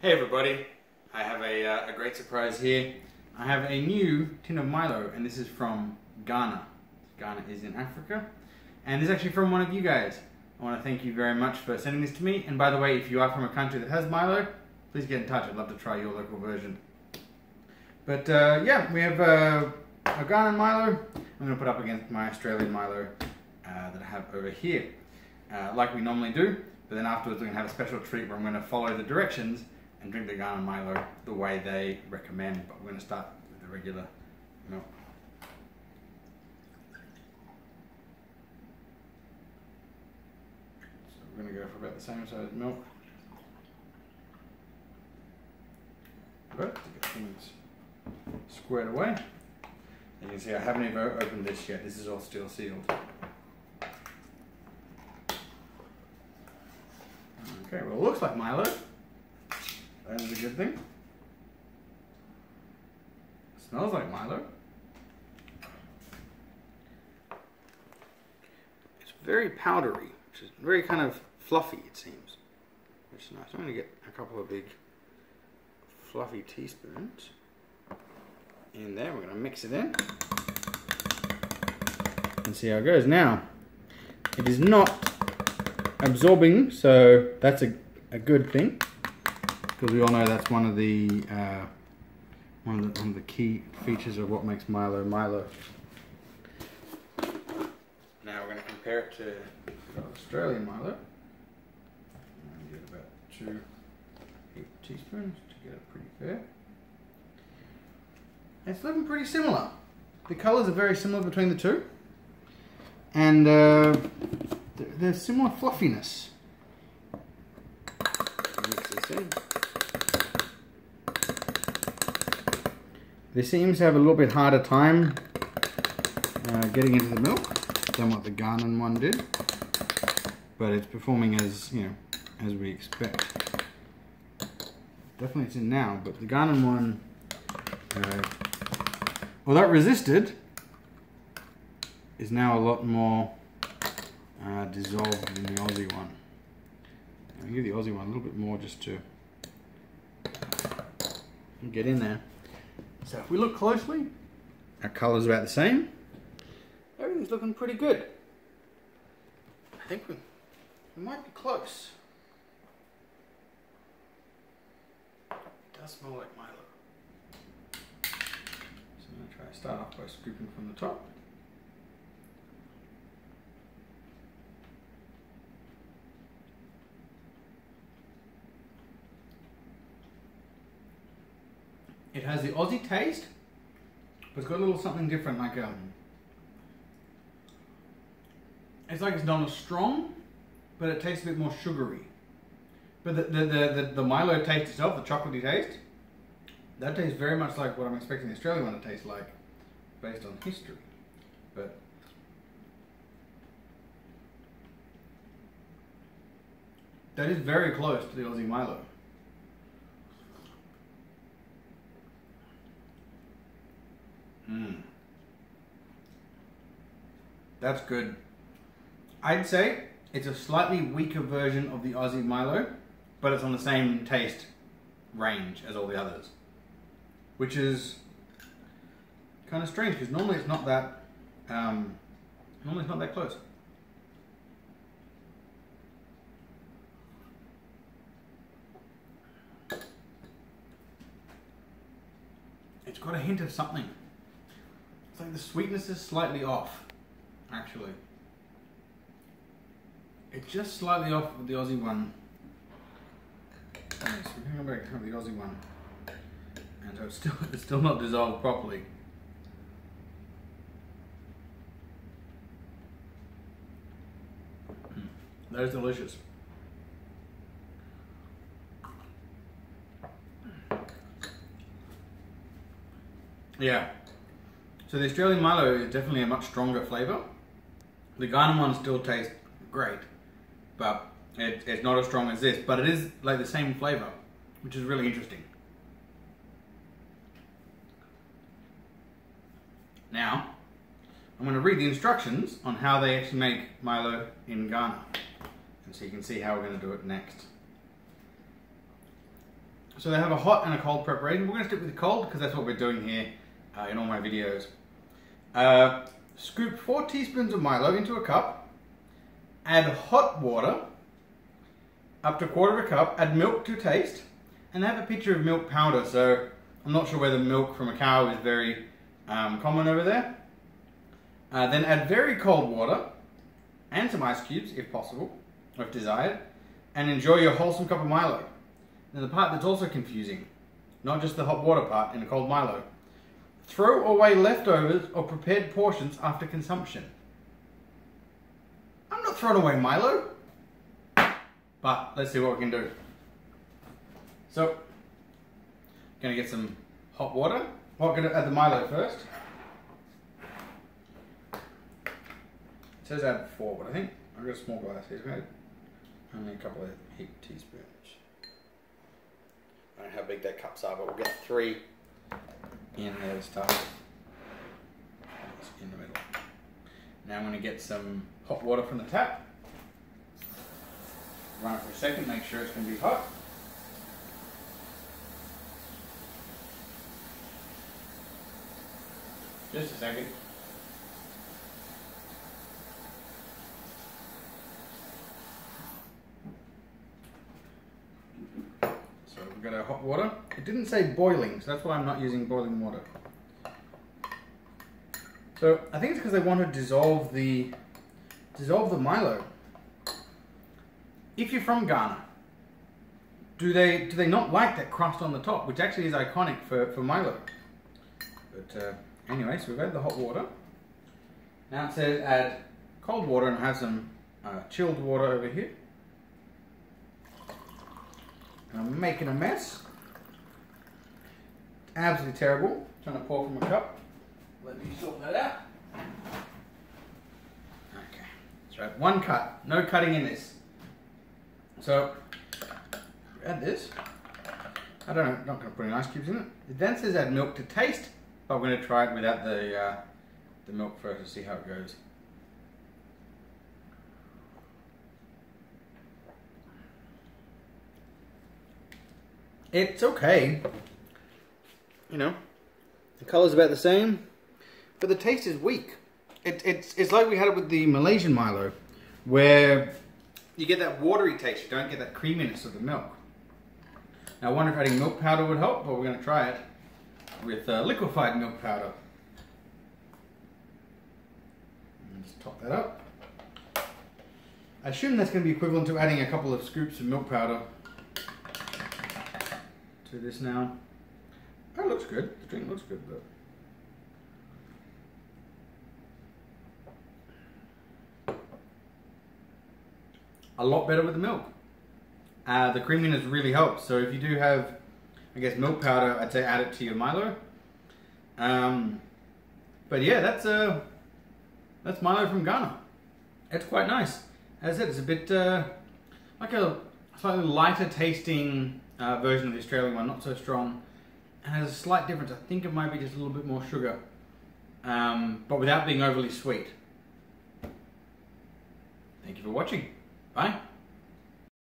Hey everybody, I have a great surprise here. I have a new tin of Milo, and this is from Ghana. Ghana is in Africa, and this is actually from one of you guys. I want to thank you very much for sending this to me, and by the way, if you are from a country that has Milo, please get in touch. I'd love to try your local version. But yeah, we have a Ghanaian Milo. I'm going to put up against my Australian Milo that I have over here, like we normally do, but then afterwards we're going to have a special treat where I'm going to follow the directions and drink the Ghanaian Milo the way they recommend, but we're going to start with the regular milk. So we're going to go for about the same size milk. Good, to get things squared away. You can see I haven't even opened this yet, this is all still sealed. Okay, well it looks like Milo. That is a good thing. Smells like Milo. It's very powdery, which is very kind of fluffy, it seems. Which is nice. I'm going to get a couple of big fluffy teaspoons in there. We're going to mix it in and see how it goes. Now, it is not absorbing, so that's a good thing. Because we all know that's one of the key features of what makes Milo Milo. Now we're going to compare it to the Australian Milo. I'm going to get about 2 teaspoons to get it pretty fair. It's looking pretty similar. The colours are very similar between the two, and there's similar fluffiness. Mix this in. This seems to have a little bit harder time getting into the milk than what the Ghanaian one did, but it's performing as as we expect. Definitely it's in now, but the Ghanaian one, well, that resisted, is now a lot more dissolved than the Aussie one. I'll give the Aussie one a little bit more just to get in there. So if we look closely, our colour's about the same. Everything's looking pretty good. I think we might be close. It does smell like Milo. So I'm going to try to start off by scooping from the top. It has the Aussie taste, but it's got a little something different, like it's like it's not as strong, but it tastes a bit more sugary. But the Milo taste itself, the chocolatey taste, that tastes very much like what I'm expecting the Australian one to taste like, based on history. But that is very close to the Aussie Milo. That's good. I'd say it's a slightly weaker version of the Aussie Milo, but it's on the same taste range as all the others, which is kind of strange because normally it's not that close. It's got a hint of something. It's like the sweetness is slightly off, actually. It's just slightly off with the Aussie one. Okay, so we're going to go back to the Aussie one. And so it's still not dissolved properly. That is delicious. Yeah. So the Australian Milo is definitely a much stronger flavour. The Ghanaian one still tastes great, but it's not as strong as this, but it is like the same flavour, which is really interesting. Now, I'm going to read the instructions on how they actually make Milo in Ghana, and so you can see how we're going to do it next. So they have a hot and a cold preparation. We're going to stick with the cold because that's what we're doing here in all my videos. Scoop 4 teaspoons of Milo into a cup. Add hot water up to a quarter of a cup. Add milk to taste. And they have a picture of milk powder, so I'm not sure whether milk from a cow is very common over there. Then add very cold water and some ice cubes if possible, or if desired, and enjoy your wholesome cup of Milo. Now the part that's also confusing, not just the hot water part in a cold Milo. Throw away leftovers or prepared portions after consumption. I'm not throwing away Milo, but let's see what we can do. So, gonna get some hot water. Well, I'm gonna add the Milo first. It says add 4, but I think I've got a small glass here, so only a couple of heaped teaspoons. I don't know how big their cups are, but we'll get 3 in there to start with. It's in the middle. Now I'm going to get some hot water from the tap. Run it for a second, make sure it's going to be hot. Just a second. So we've got our hot water. It didn't say boiling, so that's why I'm not using boiling water. So I think it's because they want to dissolve the Milo. If you're from Ghana, do they not like that crust on the top, which actually is iconic for Milo? But anyway, so we've added the hot water. Now it says add cold water, and I have some chilled water over here. And I'm making a mess. Absolutely terrible. Trying to pour from a cup. Let me sort that out. Okay, that's right. 1 cut. No cutting in this. So add this. I don't know. Not going to put any ice cubes in it. It then says add milk to taste, but we're going to try it without the milk first to see how it goes. It's okay. You know, the colour's about the same, but the taste is weak. It's like we had it with the Malaysian Milo, where you get that watery taste, you don't get that creaminess of the milk. Now I wonder if adding milk powder would help, but we're going to try it with liquefied milk powder. And just top that up. I assume that's going to be equivalent to adding a couple of scoops of milk powder to this now. That looks good. The drink looks good, but a lot better with the milk. The creaminess really helps. So if you do have, I guess, milk powder, I'd say add it to your Milo. But yeah, that's Milo from Ghana. It's quite nice. As I said, it's a bit like a slightly lighter tasting version of the Australian one, not so strong. And has a slight difference. I think it might be just a little bit more sugar, but without being overly sweet. Thank you for watching. Bye.